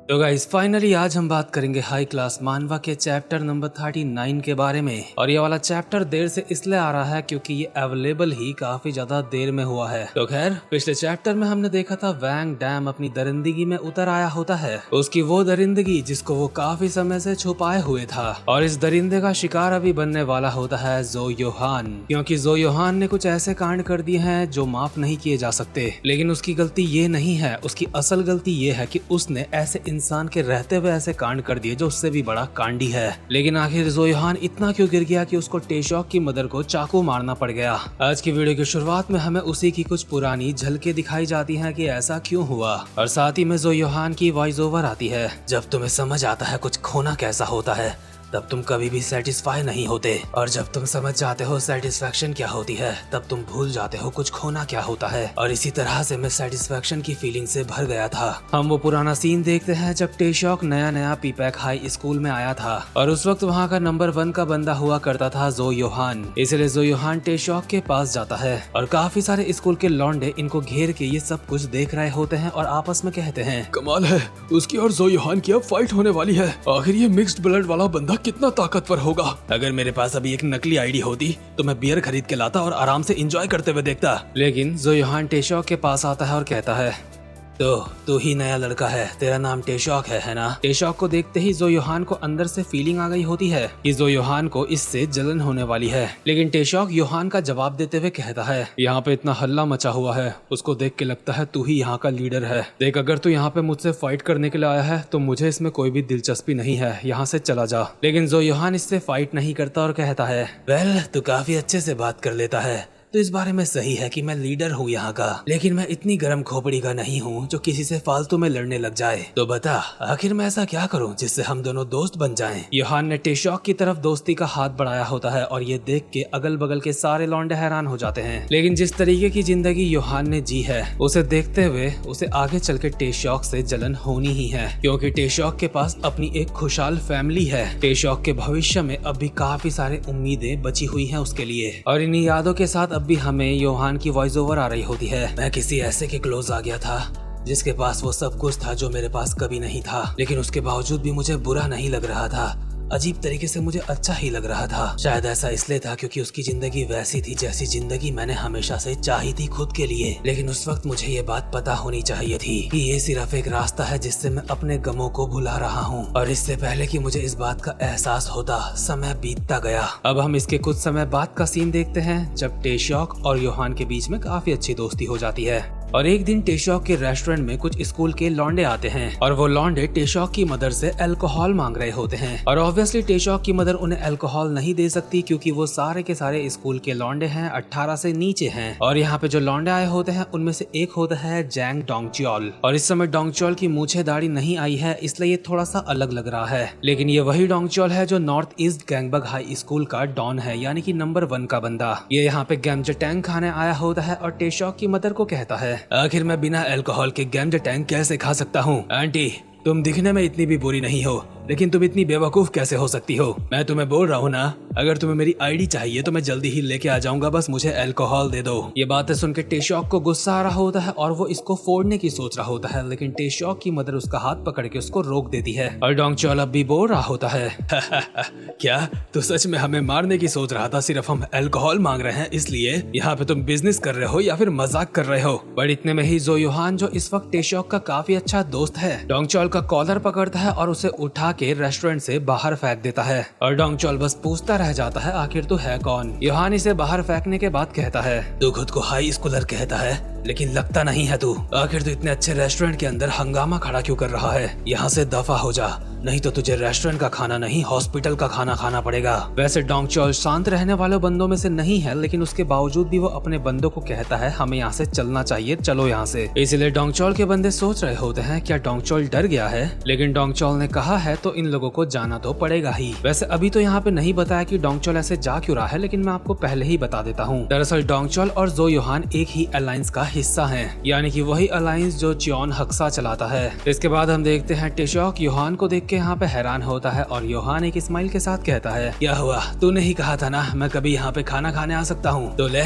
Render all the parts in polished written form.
तो guys finally आज हम बात करेंगे हाई क्लास मानवा के चैप्टर नंबर 39 के बारे में। और ये वाला चैप्टर देर से इसलिए आ रहा है क्योंकि ये अवेलेबल ही काफी ज्यादा देर में हुआ है। तो खैर पिछले चैप्टर में हमने देखा था वैंग डैम अपनी दरिंदगी में उतर आया होता है, उसकी वो दरिंदगी जिसको वो काफी समय से छुपाए हुए था। और इस दरिंदे का शिकार अभी बनने वाला होता है ज़ो योहान, क्योंकि ज़ो योहान ने कुछ ऐसे कांड कर दिए हैं जो माफ नहीं किए जा सकते। लेकिन उसकी गलती ये नहीं है, उसकी असल गलती ये है कि उसने ऐसे इंसान के रहते हुए ऐसे कांड कर दिए जो उससे भी बड़ा कांडी है। लेकिन आखिर ज़ो योहान इतना क्यों गिर गया कि उसको टेशॉक की मदर को चाकू मारना पड़ गया। आज की वीडियो की शुरुआत में हमें उसी की कुछ पुरानी झलकें दिखाई जाती हैं कि ऐसा क्यों हुआ, और साथ ही में ज़ो योहान की वॉइस ओवर आती है। जब तुम्हें समझ आता है कुछ खोना कैसा होता है तब तुम कभी भी सेटिस्फाई नहीं होते, और जब तुम समझ जाते हो सेटिस्फेक्शन क्या होती है तब तुम भूल जाते हो कुछ खोना क्या होता है। और इसी तरह से मैं सेटिस्फेक्शन की फीलिंग से भर गया था। हम वो पुराना सीन देखते हैं जब टेशॉक नया पीपैक हाई स्कूल में आया था, और उस वक्त वहाँ का नंबर 1 का बंदा हुआ करता था ज़ो योहान। इसलिए ज़ो योहान टेशॉक के पास जाता है और काफी सारे स्कूल के लौंडे इनको घेर के ये सब कुछ देख रहे होते हैं और आपस में कहते हैं, कमाल है, उसकी और ज़ो योहान की अब फाइट होने वाली है। आखिर ये मिक्स्ड ब्लड वाला बंदा कितना ताकतवर होगा। अगर मेरे पास अभी एक नकली आईडी होती तो मैं बियर खरीद के लाता और आराम से एंजॉय करते हुए देखता। लेकिन ज़ो योहान टेशॉक के पास आता है और कहता है, तो तू ही नया लड़का है, तेरा नाम टेशॉक है ना। टेशॉक को देखते ही ज़ो योहान को अंदर से फीलिंग आ गई होती है कि ज़ो योहान को इससे जलन होने वाली है। लेकिन टेशॉक योहान का जवाब देते हुए कहता है, यहाँ पे इतना हल्ला मचा हुआ है, उसको देख के लगता है तू ही यहाँ का लीडर है। देख, अगर तू यहाँ पे मुझसे फाइट करने के लिए आया है तो मुझे इसमें कोई भी दिलचस्पी नहीं है, यहाँ से चला जा। लेकिन ज़ो योहान इससे फाइट नहीं करता और कहता है, वेल तू काफी अच्छे से बात कर लेता है, तो इस बारे में सही है कि मैं लीडर हूँ यहाँ का, लेकिन मैं इतनी गर्म खोपड़ी का नहीं हूँ जो किसी से फालतू में लड़ने लग जाए। तो बता आखिर मैं ऐसा क्या करूँ जिससे हम दोनों दोस्त बन जाएं। योहान ने टेशॉक की तरफ दोस्ती का हाथ बढ़ाया होता है और ये देख के अगल बगल के सारे लौंडे हैरान हो जाते हैं। लेकिन जिस तरीके की जिंदगी योहान ने जी है उसे देखते हुए उसे आगे चल के टेशॉक से जलन होनी ही है, क्योंकि टेशॉक के पास अपनी एक खुशहाल फैमिली है। टेशॉक के भविष्य में अब भी काफी सारे उम्मीदें बची हुई है उसके लिए। और इन्हीं यादों के साथ भी हमें योहान की वॉइस ओवर आ रही होती है, मैं किसी ऐसे के क्लोज आ गया था जिसके पास वो सब कुछ था जो मेरे पास कभी नहीं था, लेकिन उसके बावजूद भी मुझे बुरा नहीं लग रहा था, अजीब तरीके से मुझे अच्छा ही लग रहा था। शायद ऐसा इसलिए था क्योंकि उसकी जिंदगी वैसी थी जैसी जिंदगी मैंने हमेशा से चाही थी खुद के लिए। लेकिन उस वक्त मुझे ये बात पता होनी चाहिए थी कि ये सिर्फ एक रास्ता है जिससे मैं अपने गमों को भुला रहा हूँ। और इससे पहले कि मुझे इस बात का एहसास होता समय बीतता गया। अब हम इसके कुछ समय बाद का सीन देखते हैं जब टेशॉक और योहान के बीच में काफी अच्छी दोस्ती हो जाती है। और एक दिन टेशॉक के रेस्टोरेंट में कुछ स्कूल के लौंडे आते हैं और वो लौंडे टेशॉक की मदर से अल्कोहल मांग रहे होते हैं। और ऑब्वियसली टेशॉक की मदर उन्हें अल्कोहल नहीं दे सकती क्योंकि वो सारे के सारे स्कूल के लौंडे हैं, 18 से नीचे हैं। और यहाँ पे जो लौंडे आए होते हैं उनमें से एक होता है जैंग डोंगचोल, और इस समय डोंगचोल की मूछे दाढ़ी नहीं आई है इसलिए ये थोड़ा सा अलग लग रहा है। लेकिन ये वही डोंगचोल है जो नॉर्थ ईस्ट गैंगबग हाई स्कूल का डॉन है, यानी कि नंबर 1 का बंदा। ये यहाँ पे गैमजटैंग खाने आया होता है और टेशॉक की मदर को कहता है, आखिर मैं बिना अल्कोहल के गैमजटैंग कैसे खा सकता हूँ। आंटी तुम दिखने में इतनी भी बुरी नहीं हो, लेकिन तुम इतनी बेवकूफ कैसे हो सकती हो। मैं तुम्हें बोल रहा हूँ ना, अगर तुम्हें मेरी आईडी चाहिए तो मैं जल्दी ही लेके आ जाऊंगा, बस मुझे अल्कोहल दे दो। ये बातें सुन के टेशॉक को गुस्सा आ रहा होता है और वो इसको फोड़ने की सोच रहा होता है, लेकिन टेशॉक की मदर उसका हाथ पकड़ के उसको रोक देती है। और डोंगचोल अब भी बोल रहा होता है, क्या तू सच में हमें मारने की सोच रहा था? सिर्फ हम अल्कोहल मांग रहे हैं इसलिए यहाँ पे तुम बिजनेस कर रहे हो या फिर मजाक कर रहे हो? पर इतने में ही ज़ो योहान, जो इस वक्त टेशॉक का काफी अच्छा दोस्त है, डोंगचोल का कॉलर पकड़ता है और उसे उठा के रेस्टोरेंट से बाहर फेंक देता है। और डोंगचोल बस पूछता रह जाता है, आखिर तू है कौन? योहान इसे बाहर फेंकने के बाद कहता है, तू खुद को हाई स्कूलर कहता है लेकिन लगता नहीं है तू। आखिर तू इतने अच्छे रेस्टोरेंट के अंदर हंगामा खड़ा क्यों कर रहा है? यहाँ से दफा हो जा, नहीं तो तुझे रेस्टोरेंट का खाना नहीं हॉस्पिटल का खाना खाना पड़ेगा। वैसे डोंगचोल शांत रहने वाले बंदों में से नहीं है, लेकिन उसके बावजूद भी वो अपने बंदों को कहता है हमें यहाँ से चलना चाहिए, चलो यहाँ से। इसलिए डोंगचोल के बंदे सोच रहे होते हैं क्या डोंगचोल डर गया है, लेकिन डोंगचोल ने कहा है तो इन लोगों को जाना तो पड़ेगा ही। वैसे अभी तो यहाँ पे नहीं बताया कि डोंगचोल ऐसे जा क्यों रहा है, लेकिन मैं आपको पहले ही बता देता हूँ। दरअसल डोंगचोल और ज़ो योहान एक ही अलायंस का हिस्सा है, यानी कि वही अलायंस जो चियोन हक्सा चलाता है। इसके बाद हम देखते हैं टेशॉक योहान को देख के यहाँ पे हैरान होता है और योहान एक स्माइल के साथ कहता है, क्या हुआ, तूने ही कहा था ना मैं कभी यहाँ पे खाना खाने आ सकता हूँ, तो ले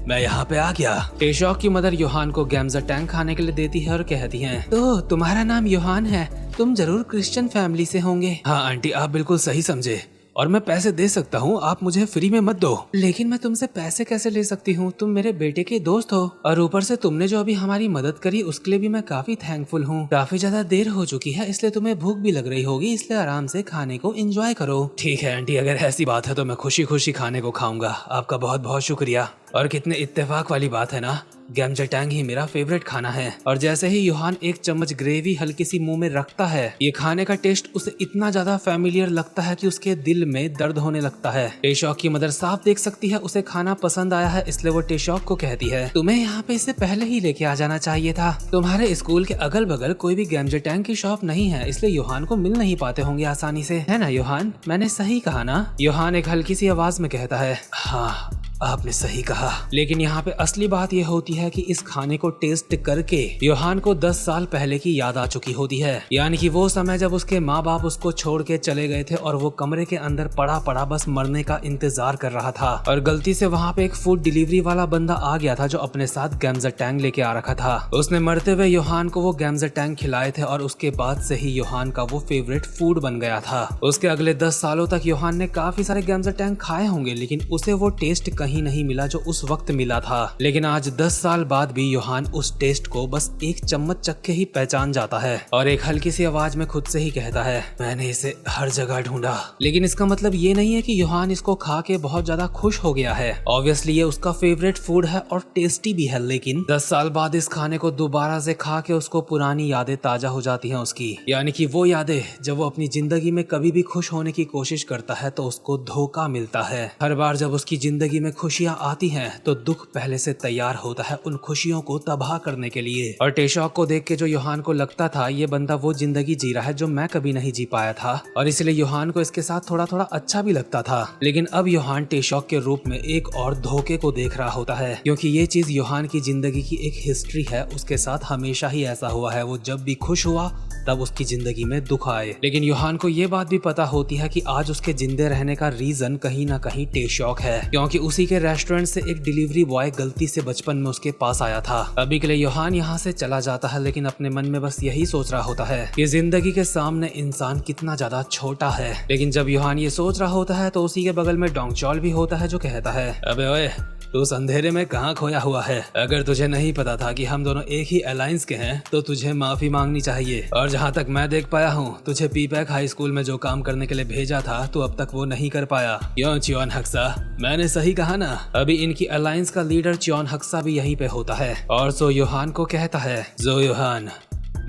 मैं यहाँ पे आ गया। टेशॉक की मदर योहान को गैम्जा टैंग खाने के लिए देती है और कहती है, तो तुम्हारा नाम योहान है, तुम जरूर क्रिश्चियन फैमिली से होंगे। हाँ आंटी, आप बिल्कुल सही समझे, और मैं पैसे दे सकता हूँ, आप मुझे फ्री में मत दो। लेकिन मैं तुमसे पैसे कैसे ले सकती हूँ, तुम मेरे बेटे के दोस्त हो, और ऊपर से तुमने जो अभी हमारी मदद करी उसके लिए भी मैं काफी थैंकफुल हूँ। काफी ज्यादा देर हो चुकी है, इसलिए तुम्हें भूख भी लग रही होगी, इसलिए आराम से खाने को एंजॉय करो। ठीक है आंटी, अगर ऐसी बात है तो मैं खुशी खुशी खाने को खाऊंगा। आपका बहुत बहुत शुक्रिया। और कितने इत्तेफाक वाली बात है ना, गैम्जा टैंग ही मेरा फेवरेट खाना है। और जैसे ही योहान एक चम्मच ग्रेवी हल्की सी मुंह में रखता है, ये खाने का टेस्ट उसे इतना ज्यादा फैमिलियर लगता है कि उसके दिल में दर्द होने लगता है। टेशॉक की मदर साफ देख सकती है उसे खाना पसंद आया है, इसलिए वो टेशॉक को कहती है, तुम्हें यहाँ पे इससे पहले ही लेके आ जाना चाहिए था। तुम्हारे स्कूल के अगल बगल कोई भी गैम्जा टैंग की शॉप नहीं है, इसलिए योहान को मिल नहीं पाते होंगे आसानी से, है ना योहान? मैंने सही कहा ना? योहान एक हल्की सी आवाज में कहता है, हाँ आपने सही कहा। लेकिन यहाँ पे असली बात यह होती है कि इस खाने को टेस्ट करके योहान को 10 साल पहले की याद आ चुकी होती है, यानी कि वो समय जब उसके माँ बाप उसको छोड़ के चले गए थे और वो कमरे के अंदर पड़ा पड़ा बस मरने का इंतजार कर रहा था, और गलती से वहाँ पे एक फूड डिलीवरी वाला बंदा आ गया था जो अपने साथ गैम्जा टैंग लेके आ रखा था। उसने मरते हुए योहान को वो गैम्जा टैंग खिलाए थे और उसके बाद से ही योहान का वो फेवरेट फूड बन गया था। उसके अगले 10 सालों तक योहान ने काफी सारे गैम्जा टैंग खाए होंगे, लेकिन उसे वो टेस्ट कहीं नहीं मिला जो उस वक्त मिला था। लेकिन आज 10 साल बाद भी योहान उस टेस्ट को बस एक चम्मच चख के ही पहचान जाता है और एक हल्की सी आवाज में खुद से ही कहता है, मैंने इसे हर जगह ढूंढा। लेकिन इसका मतलब ये नहीं है कि योहान इसको खा के बहुत ज्यादा खुश हो गया है। ऑब्वियसली ये उसका फेवरेट फूड है और टेस्टी भी है, लेकिन 10 साल बाद इस खाने को दोबारा से खा के उसको पुरानी यादें ताजा हो जाती हैं उसकी, यानी कि वो यादें जब वो अपनी जिंदगी में कभी भी खुश होने की कोशिश करता है तो उसको धोखा मिलता है। हर बार जब उसकी जिंदगी में खुशियां आती हैं तो दुख पहले से तैयार होता है उन खुशियों को तबाह करने के लिए। और टेशॉक को देख के जो योहान को लगता था ये बंदा वो जिंदगी जी रहा है जो मैं कभी नहीं जी पाया था, और इसलिए योहान को इसके साथ थोड़ा थोड़ा अच्छा भी लगता था। लेकिन अब योहान टेशॉक के रूप में एक और धोखे को देख रहा होता है, क्योंकि ये चीज योहान की जिंदगी की एक हिस्ट्री है। उसके साथ हमेशा ही ऐसा हुआ है, वो जब भी खुश हुआ तब उसकी जिंदगी में दुख आए। लेकिन योहान को ये बात भी पता होती है कि आज उसके जिंदे रहने का रीजन कहीं ना कहीं टेशॉक है, क्योंकि उसी के रेस्टोरेंट से एक डिलीवरी बॉय गलती से बचपन में उसके पास आया था। अभी के लिए योहान यहाँ से चला जाता है, लेकिन अपने मन में बस यही सोच रहा होता है कि जिंदगी के सामने इंसान कितना ज्यादा छोटा है। लेकिन जब योहान ये सोच रहा होता है तो उसी के बगल में डोंगचॉल भी होता है जो कहता है, अबे ओए तू उस अंधेरे में कहाँ खोया हुआ है? अगर तुझे नहीं पता था कि हम दोनों एक ही अलायंस के हैं तो तुझे माफी मांगनी चाहिए। और जहाँ तक मैं देख पाया हूँ, तुझे पीपैक हाई स्कूल में जो काम करने के लिए भेजा था तू अब तक वो नहीं कर पाया। क्यों च्योन हक्सा, मैंने सही कहा ना? अभी इनकी अलायंस का लीडर च्योन हक्सा भी यहीं पे होता है। और सो योहान को कहता है, जो योहान,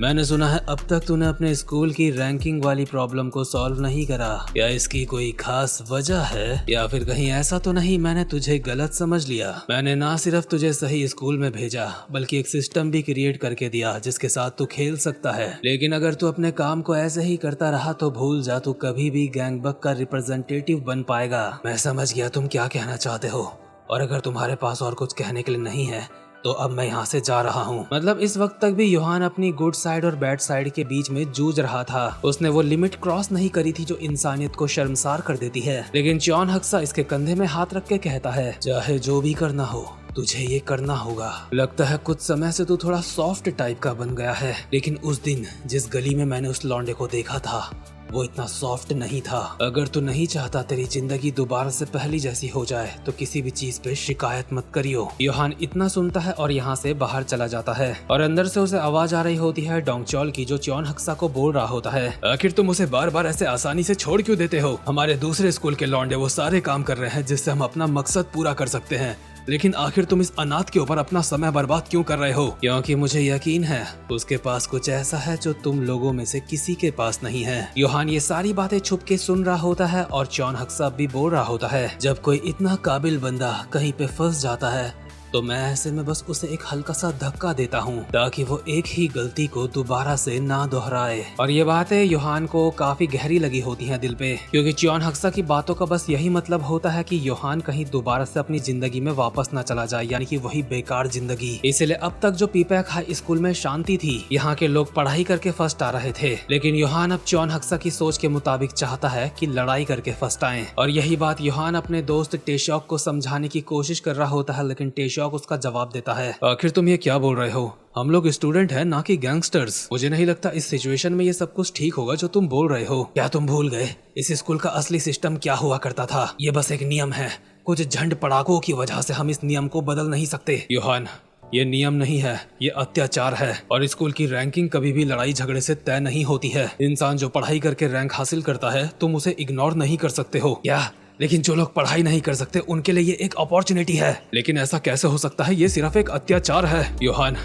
मैंने सुना है अब तक तूने अपने स्कूल की रैंकिंग वाली प्रॉब्लम को सॉल्व नहीं करा। क्या इसकी कोई खास वजह है, या फिर कहीं ऐसा तो नहीं मैंने तुझे गलत समझ लिया? मैंने ना सिर्फ तुझे सही स्कूल में भेजा बल्कि एक सिस्टम भी क्रिएट करके दिया जिसके साथ तू खेल सकता है। लेकिन अगर तू अपने काम को ऐसे ही करता रहा तो भूल जा, तू कभी भी गैंगबक का रिप्रेजेंटेटिव बन पाएगा। मैं समझ गया तुम क्या कहना चाहते हो, और अगर तुम्हारे पास और कुछ कहने के लिए नहीं है तो अब मैं यहाँ से जा रहा हूँ। मतलब इस वक्त तक भी योहान अपनी गुड साइड और बैड साइड के बीच में जूझ रहा था। उसने वो लिमिट क्रॉस नहीं करी थी जो इंसानियत को शर्मसार कर देती है। लेकिन च्योन हक्सा इसके कंधे में हाथ रख के कहता है, चाहे जो भी करना हो तुझे ये करना होगा। लगता है कुछ समय से तू थोड़ा सॉफ्ट टाइप का बन गया है, लेकिन उस दिन जिस गली में मैंने उस लौंडे को देखा था वो इतना सॉफ्ट नहीं था। अगर तू नहीं चाहता तेरी जिंदगी दोबारा से पहली जैसी हो जाए तो किसी भी चीज पे शिकायत मत करियो। योहान इतना सुनता है और यहाँ से बाहर चला जाता है, और अंदर से उसे आवाज आ रही होती है डोंगचॉल की, जो च्योन हक्सा को बोल रहा होता है, आखिर तुम उसे बार बार ऐसे आसानी से छोड़ क्यों देते हो? हमारे दूसरे स्कूल के लौंडे वो सारे काम कर रहे हैं जिससे हम अपना मकसद पूरा कर सकते हैं, लेकिन आखिर तुम इस अनाथ के ऊपर अपना समय बर्बाद क्यों कर रहे हो? क्योंकि मुझे यकीन है उसके पास कुछ ऐसा है जो तुम लोगों में से किसी के पास नहीं है। योहान ये सारी बातें छुप के सुन रहा होता है और च्योन हक्सा भी बोल रहा होता है, जब कोई इतना काबिल बंदा कहीं पे फंस जाता है तो मैं ऐसे में बस उसे एक हल्का सा धक्का देता हूँ ताकि वो एक ही गलती को दोबारा से ना दोहराए। और ये बातें योहान को काफी गहरी लगी होती हैं दिल पे, क्योंकि च्योन हक्सा की बातों का बस यही मतलब होता है कि योहान कहीं दोबारा से अपनी जिंदगी में वापस ना चला जाए, यानी कि वही बेकार जिंदगी। इसलिए अब तक जो पीपैक हाई स्कूल में शांति थी, यहाँ के लोग पढ़ाई करके फर्स्ट आ रहे थे, लेकिन योहान अब च्योन हक्सा की सोच के मुताबिक चाहता है कि लड़ाई करके फर्स्ट आए। और यही बात योहान अपने दोस्त टेशॉक को समझाने की कोशिश कर रहा होता है, लेकिन टेशॉक टेशॉक उसका जवाब देता है। आखिर तुम ये क्या बोल रहे हो? हम लोग स्टूडेंट हैं, ना कि गैंगस्टर्स। मुझे नहीं लगता इस सिचुएशन में ये सब कुछ ठीक होगा जो तुम बोल रहे हो। क्या तुम भूल गए इस स्कूल का असली सिस्टम क्या हुआ करता था? ये बस एक नियम है। कुछ झंड पड़ाकों की वजह से हम इस नियम को बदल नहीं सकते। योहान, ये नियम नहीं है, ये अत्याचार है। और स्कूल की रैंकिंग कभी भी लड़ाई झगड़े से तय नहीं होती है। इंसान जो पढ़ाई करके रैंक हासिल करता है, तुम उसे इग्नोर नहीं कर सकते हो। क्या? लेकिन जो लोग पढ़ाई नहीं कर सकते उनके लिए ये एक अपॉर्चुनिटी है। लेकिन ऐसा कैसे हो सकता है? ये सिर्फ एक अत्याचार है। योहान,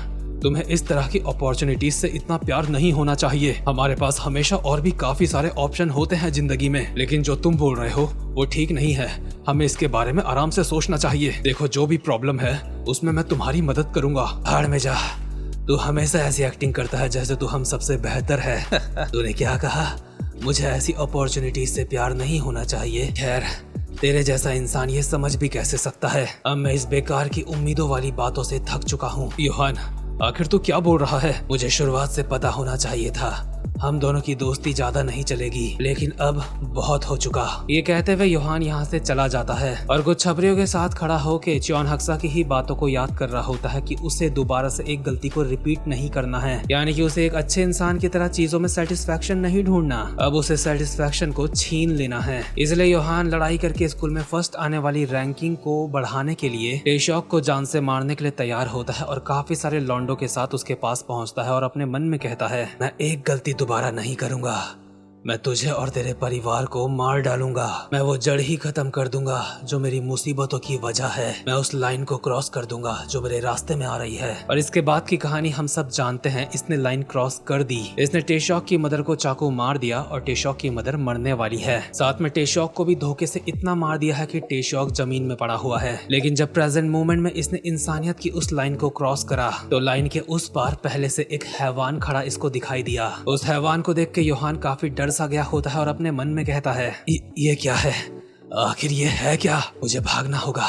तुम्हें इस तरह की अपॉर्चुनिटीज से इतना प्यार नहीं होना चाहिए। हमारे पास हमेशा और भी काफी सारे ऑप्शन होते हैं जिंदगी में, लेकिन जो तुम बोल रहे हो वो ठीक नहीं है। हमें इसके बारे में आराम से सोचना चाहिए। देखो, जो भी प्रॉब्लम है उसमें मैं तुम्हारी मदद करूंगा। भाड़ में जा। तू हमेशा ऐसी एक्टिंग करता है जैसे तू हम सबसे बेहतर है। तूने क्या कहा? मुझे ऐसी अपॉर्चुनिटीज से प्यार नहीं होना चाहिए। खैर, तेरे जैसा इंसान ये समझ भी कैसे सकता है? अब मैं इस बेकार की उम्मीदों वाली बातों से थक चुका हूँ। योहान, आखिर तू क्या बोल रहा है? मुझे शुरुआत से पता होना चाहिए था हम दोनों की दोस्ती ज्यादा नहीं चलेगी, लेकिन अब बहुत हो चुका। ये कहते हुए योहान यहाँ से चला जाता है और कुछ छपरियों के साथ खड़ा होकर च्योन हक्सा की ही बातों को याद कर रहा होता है कि उसे दोबारा से एक गलती को रिपीट नहीं करना है। यानी कि उसे एक अच्छे इंसान की तरह चीजों में सेटिस्फेक्शन नहीं ढूंढना, अब उसे सेटिस्फेक्शन को छीन लेना है। इसलिए योहान लड़ाई करके स्कूल में फर्स्ट आने वाली रैंकिंग को बढ़ाने के लिए टेशॉक को जान से मारने के लिए तैयार होता है और काफी सारे लॉन्डो के साथ उसके पास पहुंचता है और अपने मन में कहता है, मैं एक गलती दोबारा नहीं करूंगा। मैं तुझे और तेरे परिवार को मार डालूंगा। मैं वो जड़ ही खत्म कर दूंगा जो मेरी मुसीबतों की वजह है। मैं उस लाइन को क्रॉस कर दूंगा जो मेरे रास्ते में आ रही है। और इसके बाद की कहानी हम सब जानते हैं। इसने लाइन क्रॉस कर दी। इसने टेशॉक की मदर को चाकू मार दिया और टेशॉक की मदर मरने वाली है। साथ में टेशॉक को भी धोखे से इतना मार दिया है कि टेशॉक जमीन में पड़ा हुआ है। लेकिन जब प्रेजेंट मोमेंट में इसने इंसानियत की उस लाइन को क्रॉस करा तो लाइन के उस पार पहले से एक हैवान खड़ा इसको दिखाई दिया। उस हैवान को देख के योहान काफी डर सा गया होता है और अपने मन में कहता है, ये क्या है? आखिर ये है क्या? मुझे भागना होगा,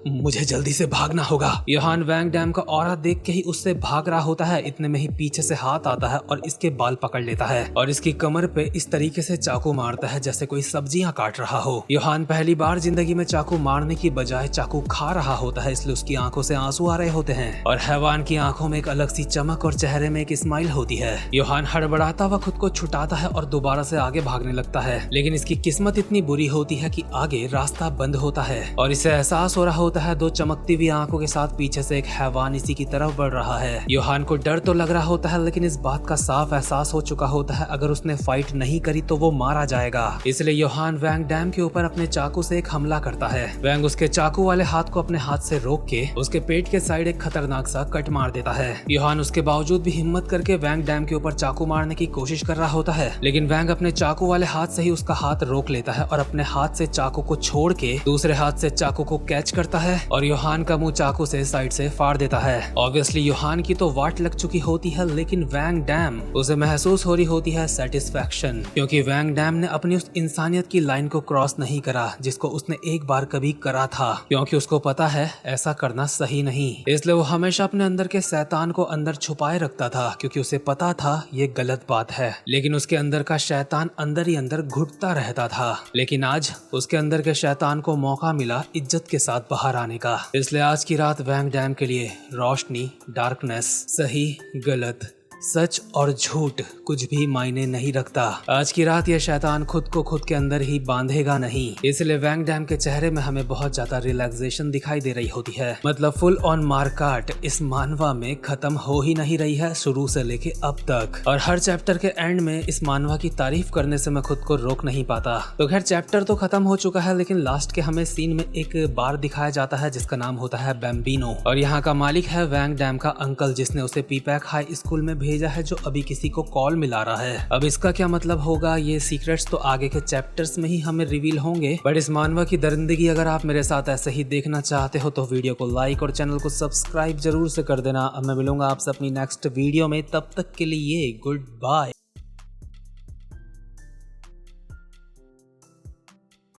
मुझे जल्दी से भागना होगा। योहान वैंग डैम का ऑरा देख के ही उससे भाग रहा होता है। इतने में ही पीछे से हाथ आता है और इसके बाल पकड़ लेता है और इसकी कमर पे इस तरीके से चाकू मारता है जैसे कोई सब्जियां काट रहा हो। योहान पहली बार जिंदगी में चाकू मारने की बजाय चाकू खा रहा होता है, इसलिए उसकी आंखों से आंसू आ रहे होते हैं और हैवान की आंखों में एक अलग सी चमक और चेहरे में एक स्माइल होती है। योहान हड़बड़ाता हुआ खुद को छुटाता है और दोबारा से आगे भागने लगता है, लेकिन इसकी किस्मत इतनी बुरी होती है कि आगे रास्ता बंद होता है और इसे एहसास हो रहा होता है दो चमकती हुई आंखों के साथ पीछे से एक हैवान इसी की तरफ बढ़ रहा है। योहान को डर तो लग रहा होता है, लेकिन इस बात का साफ एहसास हो चुका होता है अगर उसने फाइट नहीं करी तो वो मारा जाएगा। इसलिए योहान वैंग डैम के ऊपर अपने चाकू से एक हमला करता है। वैंग उसके चाकू वाले हाथ को अपने हाथ से रोक के उसके पेट के साइड एक खतरनाक सा कट मार देता है। योहान उसके बावजूद भी हिम्मत करके वैंग डैम के ऊपर चाकू मारने की कोशिश कर रहा होता है, लेकिन वैंग अपने चाकू वाले हाथ से ही उसका हाथ रोक लेता है और अपने हाथ से चाकू को छोड़ के दूसरे हाथ से चाकू को कैच करता है और योहान का मुंह चाकू से साइड से फाड़ देता है। ऑब्वियसली योहान की तो वाट लग चुकी होती है, लेकिन वैंग डैम उसे महसूस हो रही होती है सेटिस्फेक्शन, क्योंकि वैंग डैम ने अपनी उस इंसानियत की लाइन को क्रॉस नहीं करा जिसको उसने एक बार कभी करा था, क्योंकि उसको पता है ऐसा करना सही नहीं। इसलिए वो हमेशा अपने अंदर के शैतान को अंदर छुपाए रखता था, क्योंकि उसे पता था ये गलत बात है, लेकिन उसके अंदर का शैतान अंदर ही अंदर घुटता रहता था। लेकिन आज उसके अंदर के शैतान को मौका मिला इज्जत के साथ बाहर आने का। इसलिए आज की रात वैंग डैम के लिए रोशनी, डार्कनेस, सही गलत, सच और झूठ कुछ भी मायने नहीं रखता। आज की रात ये शैतान खुद को खुद के अंदर ही बांधेगा नहीं। इसलिए वैंग डैम के चेहरे में हमें बहुत ज्यादा रिलैक्सेशन दिखाई दे रही होती है। मतलब फुल ऑन मारकाट इस मानवा में खत्म हो ही नहीं रही है शुरू से लेके अब तक। और हर चैप्टर के एंड में इस मानवा की तारीफ करने से मैं खुद को रोक नहीं पाता। तो खैर चैप्टर तो खत्म हो चुका है, लेकिन लास्ट के हमें सीन में एक बार दिखाया जाता है जिसका नाम होता है बैम्बिनो, और यहाँ का मालिक है वैंग डैम का अंकल, जिसने उसे पीपैक हाई स्कूल में भेजा है जो अभी किसी को कॉल मिला रहा है। अब इसका क्या मतलब होगा, ये सीक्रेट्स तो आगे के चैप्टर्स में ही हमें रिवील होंगे। बट इस मानवा की दरिंदगी अगर आप मेरे साथ ऐसे ही देखना चाहते हो तो वीडियो को लाइक और चैनल को सब्सक्राइब जरूर से कर देना। अब मैं मिलूंगा आपसे अपनी नेक्स्ट वीडियो में, तब तक के लिए गुड बाय।